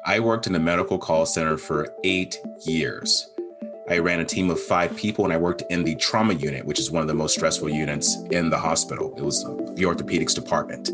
I worked in a medical call center for 8 years. I ran a team of 5 people and I worked in the trauma unit, which is one of the most stressful units in the hospital. It was the orthopedics department.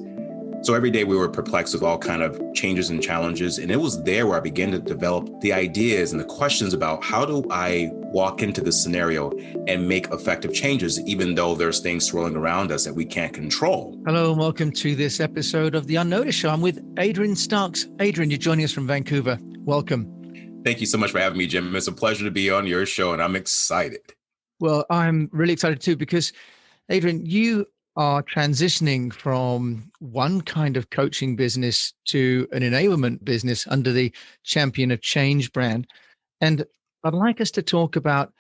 So every day we were perplexed with all kind of changes and challenges. And it was there where I began to develop the ideas and the questions about how do I walk into this scenario and make effective changes, even though there's things swirling around us that we can't control. Hello and welcome to this episode of The Unnoticed Show. I'm with Adrian Starks. Adrian, you're joining us from Vancouver. Welcome. Thank you so much for having me, Jim. It's a pleasure to be on your show and I'm excited. Well, I'm really excited too because, Adrian, you are transitioning from one kind of coaching business to an enablement business under the Champion of Change brand. And I'd like us to talk about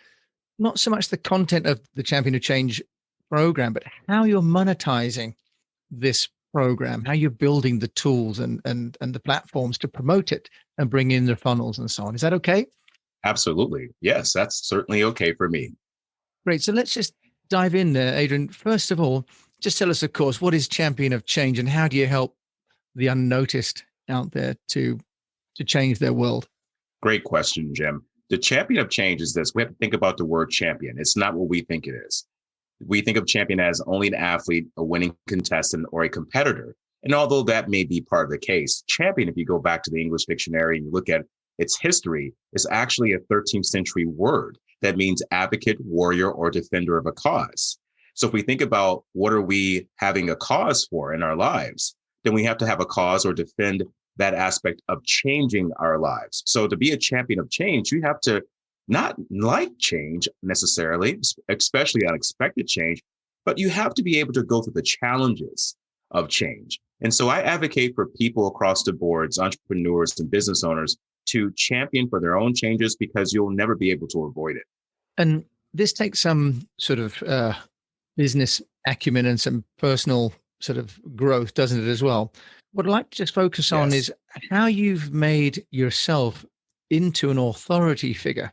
not so much the content of the Champion of Change program, but how you're monetizing this program, how you're building the tools and the platforms to promote it and bring in the funnels and so on. Is that okay? Absolutely. Yes, that's certainly okay for me. Great. So let's just dive in there, Adrian. First of all, just tell us, of course, what is Champion of Change and how do you help the unnoticed out there to change their world? Great question, Jim. The Champion of Change is this. We have to think about the word champion. It's not what we think it is. We think of champion as only an athlete, a winning contestant, or a competitor. And although that may be part of the case, champion, if you go back to the English dictionary and you look at its history, is actually a 13th century word that means advocate, warrior, or defender of a cause. So if we think about what are we having a cause for in our lives, then we have to have a cause or defend that aspect of changing our lives. So to be a champion of change, you have to not like change necessarily, especially unexpected change, but you have to be able to go through the challenges of change. And so I advocate for people across the boards, entrepreneurs and business owners, to champion for their own changes because you'll never be able to avoid it. And this takes some sort of business acumen and some personal sort of growth, doesn't it, as well? What I'd like to just focus on is how you've made yourself into an authority figure,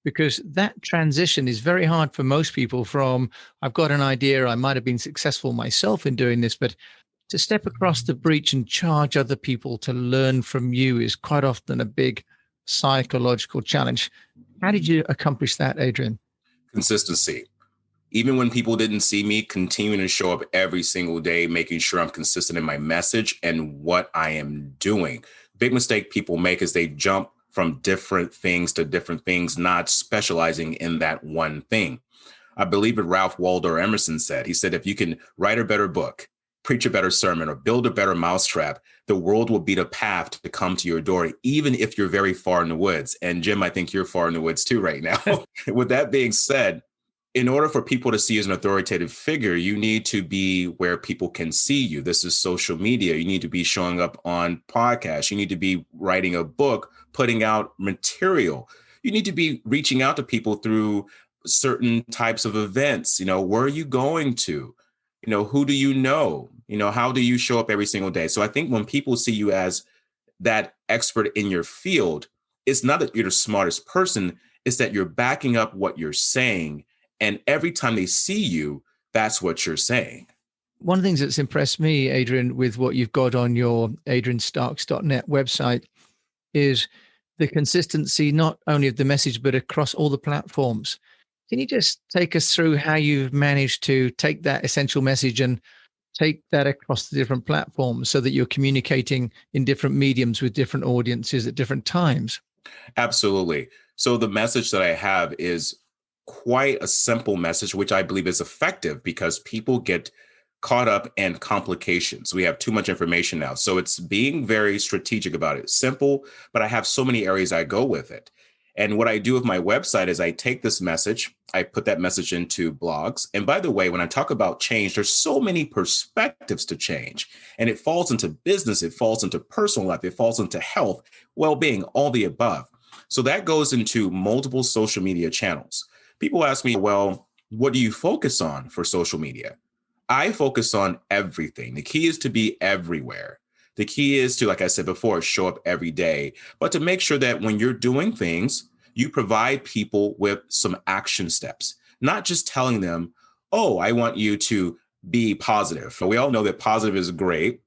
because that transition is very hard for most people from, I've got an idea, I might have been successful myself in doing this, but to step across the breach and charge other people to learn from you is quite often a big psychological challenge. How did you accomplish that, Adrian? Consistency. Even when people didn't see me, continuing to show up every single day, making sure I'm consistent in my message and what I am doing. Big mistake people make is they jump from different things to different things, not specializing in that one thing. I believe what Ralph Waldo Emerson said. He said, if you can write a better book, preach a better sermon, or build a better mousetrap, the world will beat a path to come to your door, even if you're very far in the woods. And Jim, I think you're far in the woods too right now. With that being said, in order for people to see you as an authoritative figure, you need to be where people can see you. This is social media. You need to be showing up on podcasts. You need to be writing a book, putting out material. You need to be reaching out to people through certain types of events. Where are you going to? Who do you know? How do you show up every single day? So I think when people see you as that expert in your field, it's not that you're the smartest person, it's that you're backing up what you're saying. And every time they see you, that's what you're saying. One of the things that's impressed me, Adrian, with what you've got on your adrianstarks.net website is the consistency, not only of the message, but across all the platforms. Can you just take us through how you've managed to take that essential message and take that across the different platforms so that you're communicating in different mediums with different audiences at different times? Absolutely. So the message that I have is quite a simple message, which I believe is effective because people get caught up in complications. We have too much information now. So it's being very strategic about it. Simple, but I have so many areas I go with it. And what I do with my website is I take this message, I put that message into blogs. And by the way, when I talk about change, there's so many perspectives to change. And it falls into business, it falls into personal life, it falls into health, well-being, all the above. So that goes into multiple social media channels. People ask me, well, what do you focus on for social media? I focus on everything. The key is to be everywhere. The key is to, like I said before, show up every day, but to make sure that when you're doing things, you provide people with some action steps, not just telling them, oh, I want you to be positive. We all know that positive is great,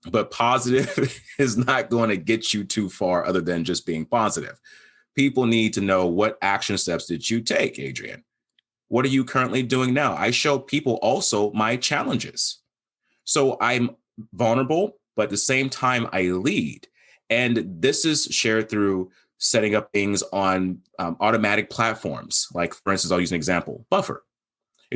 But positive is not going to get you too far other than just being positive. People need to know, what action steps did you take, Adrian? What are you currently doing now? I show people also my challenges. So I'm vulnerable, but at the same time, I lead. And this is shared through setting up things on automatic platforms. Like, for instance, I'll use an example, Buffer.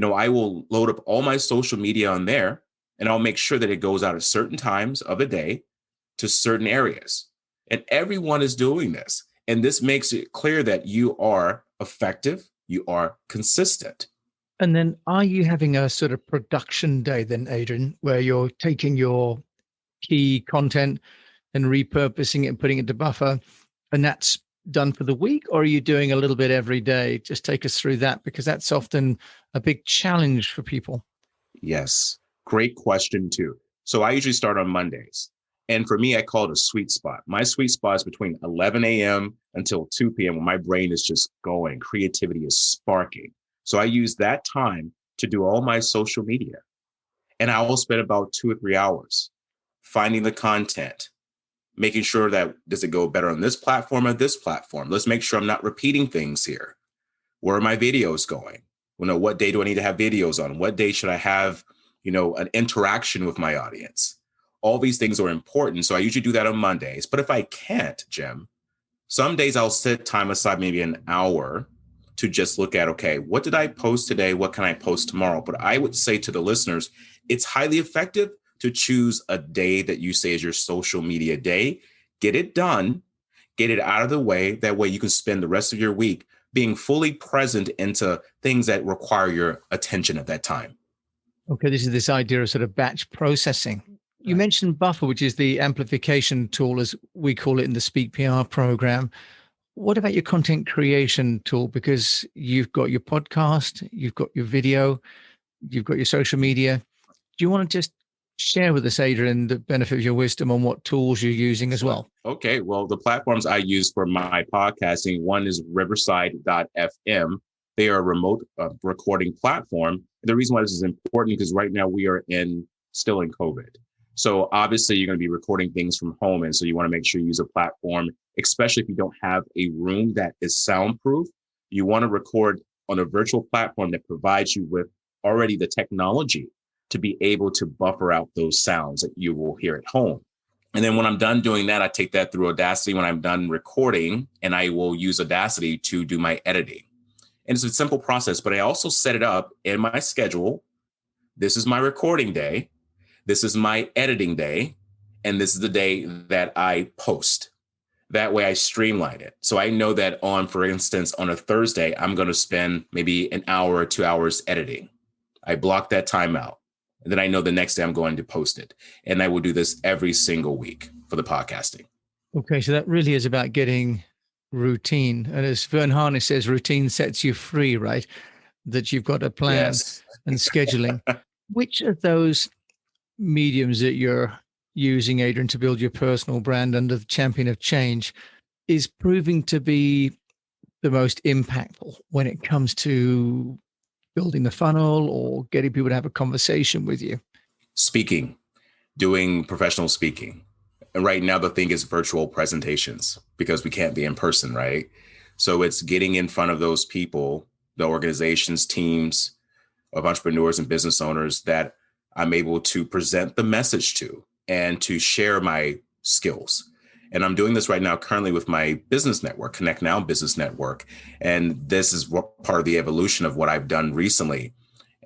I will load up all my social media on there, and I'll make sure that it goes out at certain times of a day to certain areas. And everyone is doing this. And this makes it clear that you are effective, you are consistent. And then are you having a sort of production day then, Adrian, where you're taking your key content and repurposing it and putting it to Buffer, and that's done for the week? Or are you doing a little bit every day? Just take us through that, because that's often a big challenge for people. Yes, great question too. So I usually start on Mondays. And for me, I call it a sweet spot. My sweet spot is between 11 a.m. until 2 p.m. when my brain is just going, creativity is sparking. So I use that time to do all my social media. And I will spend about 2 or 3 hours finding the content, making sure that, does it go better on this platform or this platform? Let's make sure I'm not repeating things here. Where are my videos going? What day do I need to have videos on? What day should I have, an interaction with my audience? All these things are important. So I usually do that on Mondays. But if I can't, Jim, some days I'll set time aside, maybe an hour, to just look at, okay, what did I post today? What can I post tomorrow? But I would say to the listeners, it's highly effective to choose a day that you say is your social media day. Get it done, get it out of the way. That way you can spend the rest of your week being fully present into things that require your attention at that time. Okay, this is this idea of sort of batch processing. You mentioned Buffer, which is the amplification tool, as we call it in the Speak PR program. What about your content creation tool? Because you've got your podcast, you've got your video, you've got your social media. Do you want to just share with us, Adrian, the benefit of your wisdom on what tools you're using as well? Okay, well, the platforms I use for my podcasting, one is riverside.fm. They are a remote recording platform. The reason why this is important, because right now we are still in COVID. So obviously you're going to be recording things from home. And so you want to make sure you use a platform, especially if you don't have a room that is soundproof. You want to record on a virtual platform that provides you with already the technology to be able to buffer out those sounds that you will hear at home. And then when I'm done doing that, I take that through Audacity when I'm done recording, and I will use Audacity to do my editing. And it's a simple process, but I also set it up in my schedule. This is my recording day. This is my editing day. And this is the day that I post. That way I streamline it. So I know that for instance, on a Thursday, I'm going to spend maybe an hour or 2 hours editing. I block that time out. And then I know the next day I'm going to post it. And I will do this every single week for the podcasting. Okay, so that really is about getting routine. And as Vern Harnish says, routine sets you free, right? That you've got a plan. Yes. And scheduling. Which of those mediums that you're using, Adrian, to build your personal brand under the champion of change is proving to be the most impactful when it comes to building the funnel or getting people to have a conversation with you? Speaking, doing professional speaking. And right now the thing is virtual presentations, because we can't be in person, right? So it's getting in front of those people, the organizations, teams of entrepreneurs and business owners that I'm able to present the message to and to share my skills. And I'm doing this right now currently with my business network, Connect Now Business Network. And this is part of the evolution of what I've done recently.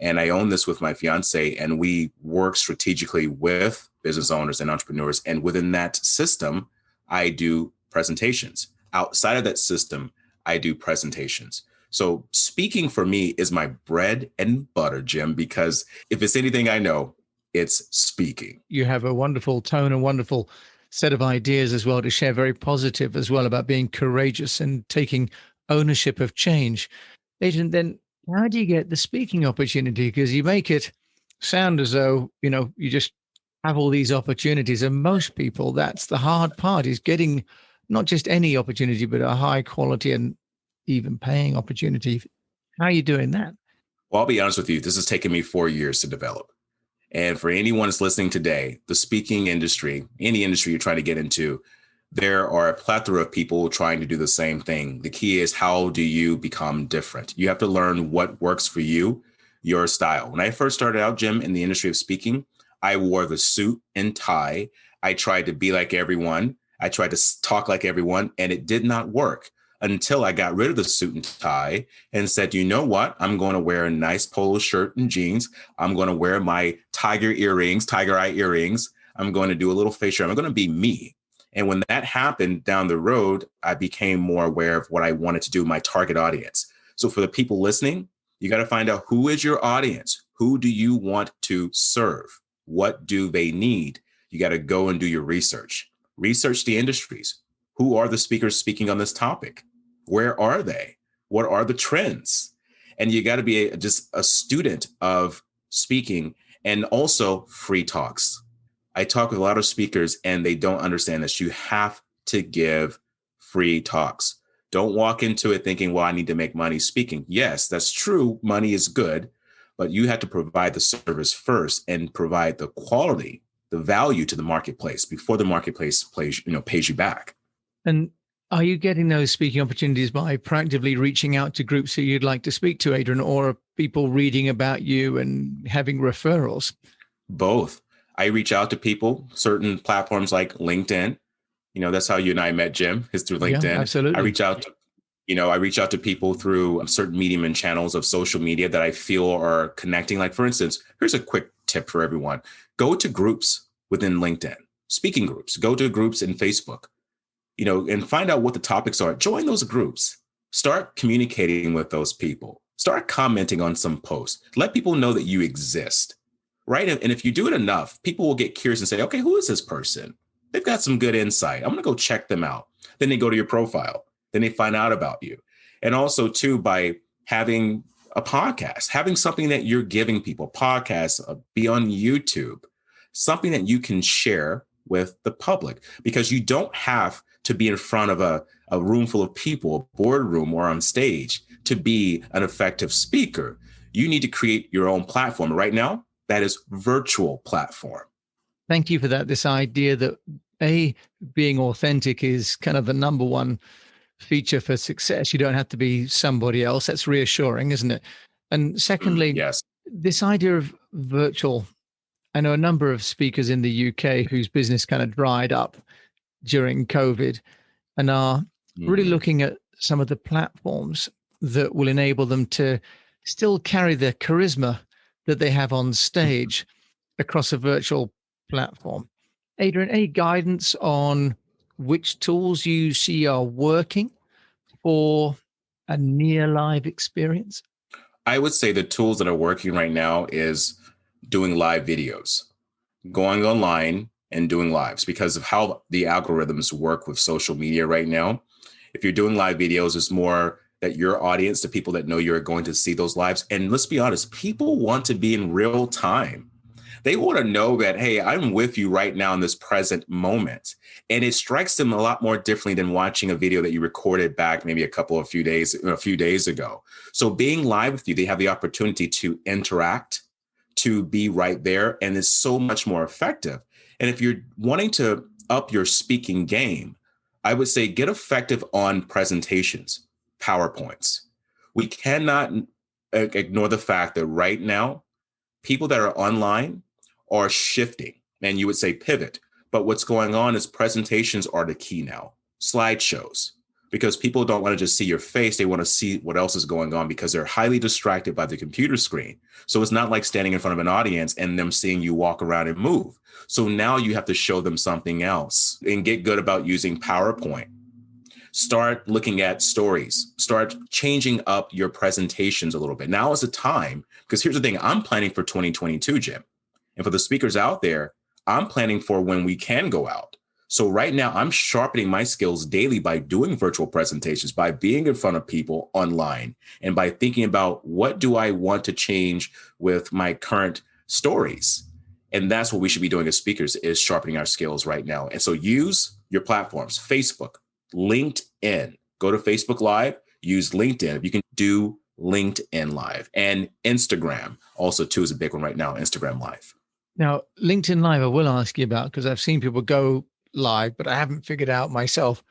And I own this with my fiance, and we work strategically with business owners and entrepreneurs. And within that system, I do presentations. Outside of that system, I do presentations. So speaking for me is my bread and butter, Jim, because if it's anything I know, it's speaking. You have a wonderful tone, a wonderful set of ideas as well to share, very positive as well, about being courageous and taking ownership of change. Adrian, then how do you get the speaking opportunity? Because you make it sound as though, you just have all these opportunities. And most people, that's the hard part, is getting not just any opportunity, but a high quality and even paying opportunity. How are you doing that? Well, I'll be honest with you. This has taken me 4 years to develop. And for anyone that's listening today, the speaking industry, any industry you're trying to get into, there are a plethora of people trying to do the same thing. The key is, how do you become different? You have to learn what works for you, your style. When I first started out, Jim, in the industry of speaking, I wore the suit and tie. I tried to be like everyone. I tried to talk like everyone, and it did not work until I got rid of the suit and tie and said, you know what? I'm going to wear a nice polo shirt and jeans. I'm going to wear my tiger eye earrings. I'm going to do a little facial. I'm going to be me. And when that happened down the road, I became more aware of what I wanted to do, my target audience. So for the people listening, you got to find out, who is your audience? Who do you want to serve? What do they need? You got to go and do your research. Research the industries. Who are the speakers speaking on this topic? Where are they? What are the trends? And you got to be just a student of speaking, and also free talks. I talk with a lot of speakers and they don't understand this. You have to give free talks. Don't walk into it thinking, well, I need to make money speaking. Yes, that's true. Money is good, but you have to provide the service first and provide the quality, the value to the marketplace before the marketplace pays you back. And are you getting those speaking opportunities by proactively reaching out to groups who you'd like to speak to, Adrian, or are people reading about you and having referrals? Both. I reach out to people, certain platforms like LinkedIn. That's how you and I met, Jim, is through LinkedIn. Yeah, absolutely. I reach out to people through certain medium and channels of social media that I feel are connecting. Like, for instance, here's a quick tip for everyone. Go to groups within LinkedIn, speaking groups. Go to groups in Facebook, and find out what the topics are. Join those groups. Start communicating with those people. Start commenting on some posts. Let people know that you exist. Right. And if you do it enough, people will get curious and say, okay, who is this person? They've got some good insight. I'm going to go check them out. Then they go to your profile. Then they find out about you. And also, too, by having a podcast, having something that you're giving people, podcasts, be on YouTube, something that you can share with the public, because you don't have to be in front of a room full of people, a boardroom or on stage, to be an effective speaker. You need to create your own platform. Right now, that is virtual platform. Thank you for that. This idea that being authentic is kind of the number one feature for success. You don't have to be somebody else. That's reassuring, isn't it? And secondly, yes, this idea of virtual. I know a number of speakers in the UK whose business kind of dried up during COVID and are really looking at some of the platforms that will enable them to still carry the charisma that they have on stage across a virtual platform. Adrian, any guidance on which tools you see are working for a near live experience? I would say the tools that are working right now is doing live videos, going online and doing lives, because of how the algorithms work with social media right now. If you're doing live videos, it's more that your audience, the people that know you're going to see those lives. And let's be honest, people want to be in real time. They want to know that, hey, I'm with you right now in this present moment. And it strikes them a lot more differently than watching a video that you recorded back maybe a few days ago. So being live with you, they have the opportunity to interact, to be right there. And it's so much more effective. And if you're wanting to up your speaking game, I would say get effective on presentations, PowerPoints. We cannot ignore the fact that right now, people that are online are shifting, and you would say pivot. But what's going on is presentations are the key now, slideshows, because people don't want to just see your face. They want to see what else is going on, because they're highly distracted by the computer screen. So it's not like standing in front of an audience and them seeing you walk around and move. So now you have to show them something else, and get good about using PowerPoint. Start looking at stories, start changing up your presentations a little bit. Now is the time, because here's the thing, I'm planning for 2022, Jim. And for the speakers out there, I'm planning for when we can go out. So right now, I'm sharpening my skills daily by doing virtual presentations, by being in front of people online, and by thinking about what do I want to change with my current stories. And that's what we should be doing as speakers, is sharpening our skills right now. And so use your platforms, Facebook, LinkedIn. Go to Facebook Live, use LinkedIn. You can do LinkedIn Live, and Instagram also too is a big one right now, Instagram Live. Now, LinkedIn Live, I will ask you about, because I've seen people go live, but I haven't figured out myself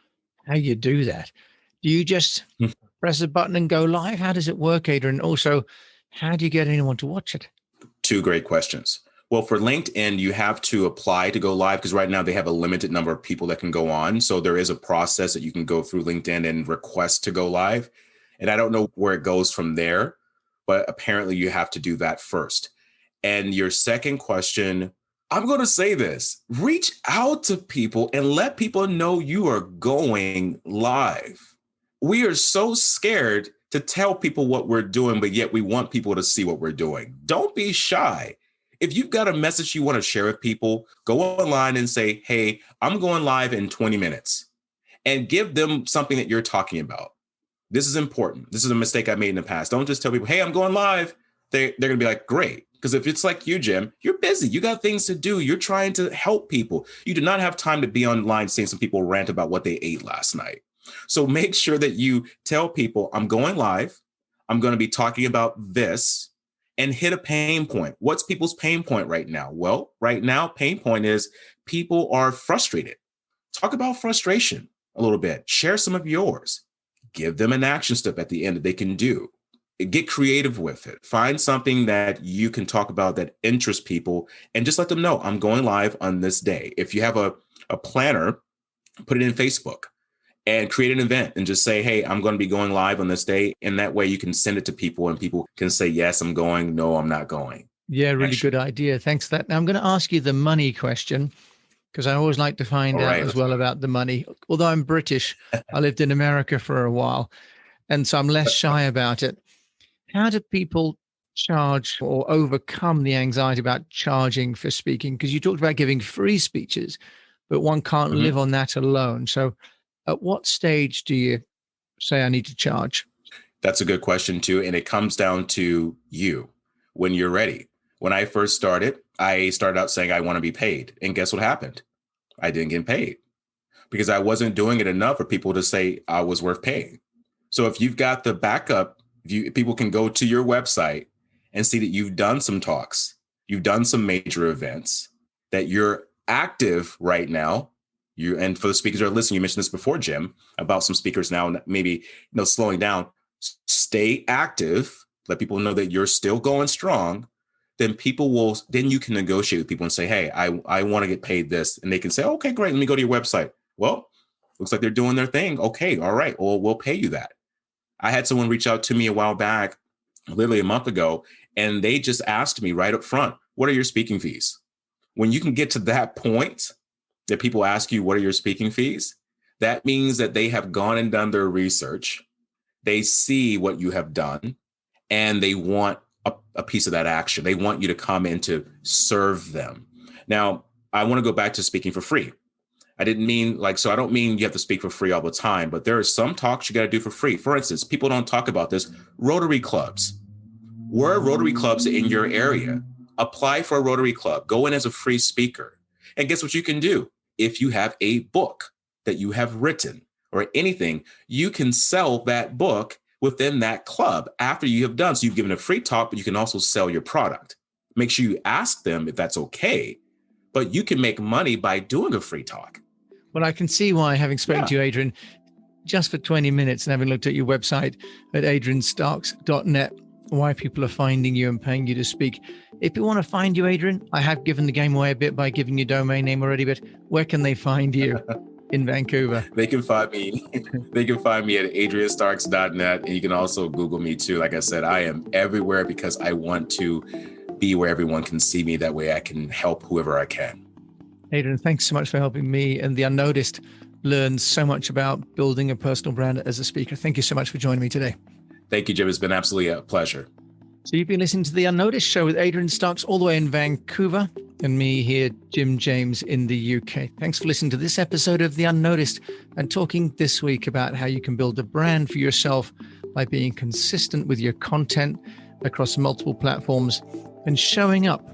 how you do that. Do you just press a button and go live? How does it work, Adrian? Also, how do you get anyone to watch it? Two great questions. Well, for LinkedIn, you have to apply to go live because right now they have a limited number of people that can go on. So there is a process that you can go through LinkedIn and request to go live. And I don't know where it goes from there, but apparently you have to do that first. And your second question, I'm going to say this, reach out to people and let people know you are going live. We are so scared to tell people what we're doing, but yet we want people to see what we're doing. Don't be shy. If you've got a message you want to share with people, go online and say, hey, I'm going live in 20 minutes, and give them something that you're talking about. This is important. This is a mistake I made in the past. Don't just tell people, hey, I'm going live. They're going to be like, great. Because if it's like you, Jim, you're busy. You got things to do. You're trying to help people. You do not have time to be online seeing some people rant about what they ate last night. So make sure that you tell people, I'm going live. I'm going to be talking about this, and hit a pain point. What's people's pain point right now? Well, right now, pain point is people are frustrated. Talk about frustration a little bit. Share some of yours. Give them an action step at the end that they can do. Get creative with it. Find something that you can talk about that interests people, and just let them know I'm going live on this day. If you have a planner, put it in Facebook and create an event and just say, hey, I'm going to be going live on this day. And that way you can send it to people and people can say, yes, I'm going. No, I'm not going. Yeah, really good idea. Thanks for that. Now I'm going to ask you the money question, because I always like to find out as well about the money. Although I'm British, I lived in America for a while, and so I'm less shy about it. How do people charge or overcome the anxiety about charging for speaking? Because you talked about giving free speeches, but one can't live on that alone. So at what stage do you say I need to charge? That's a good question too. And it comes down to you when you're ready. When I first started, I started out saying I want to be paid. And guess what happened? I didn't get paid because I wasn't doing it enough for people to say I was worth paying. So if you've got the backup, people can go to your website and see that you've done some talks, you've done some major events, that you're active right now. And for the speakers that are listening, you mentioned this before, Jim, about some speakers now, maybe slowing down. Stay active. Let people know that you're still going strong. Then you can negotiate with people and say, hey, I want to get paid this. And they can say, okay, great. Let me go to your website. Well, looks like they're doing their thing. Okay. All right. Well, we'll pay you that. I had someone reach out to me a while back, literally a month ago, and they just asked me right up front, what are your speaking fees? When you can get to that point that people ask you, what are your speaking fees? That means that they have gone and done their research. They see what you have done, and they want a piece of that action. They want you to come in to serve them. Now, I want to go back to speaking for free. I don't mean you have to speak for free all the time, but there are some talks you got to do for free. For instance, people don't talk about this. Rotary clubs. Where are Rotary clubs in your area? Apply for a Rotary club. Go in as a free speaker. And guess what you can do? If you have a book that you have written or anything, you can sell that book within that club after you have done. So you've given a free talk, but you can also sell your product. Make sure you ask them if that's okay, but you can make money by doing a free talk. Well, I can see why, having spoken to you, Adrian, just for 20 minutes and having looked at your website at adrianstarks.net, why people are finding you and paying you to speak. If you want to find you, Adrian, I have given the game away a bit by giving you domain name already, but where can they find you in Vancouver? They can find me at adrianstarks.net. And you can also Google me too. Like I said, I am everywhere because I want to be where everyone can see me. That way I can help whoever I can. Adrian, thanks so much for helping me and the unnoticed learn so much about building a personal brand as a speaker. Thank you so much for joining me today. Thank you, Jim. It's been absolutely a pleasure. So you've been listening to The Unnoticed Show with Adrian Starks all the way in Vancouver and me here, Jim James in the UK. Thanks for listening to this episode of The Unnoticed and talking this week about how you can build a brand for yourself by being consistent with your content across multiple platforms and showing up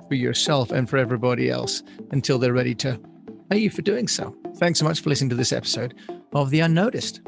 for yourself and for everybody else until they're ready to pay you for doing so. Thanks so much for listening to this episode of The Unnoticed.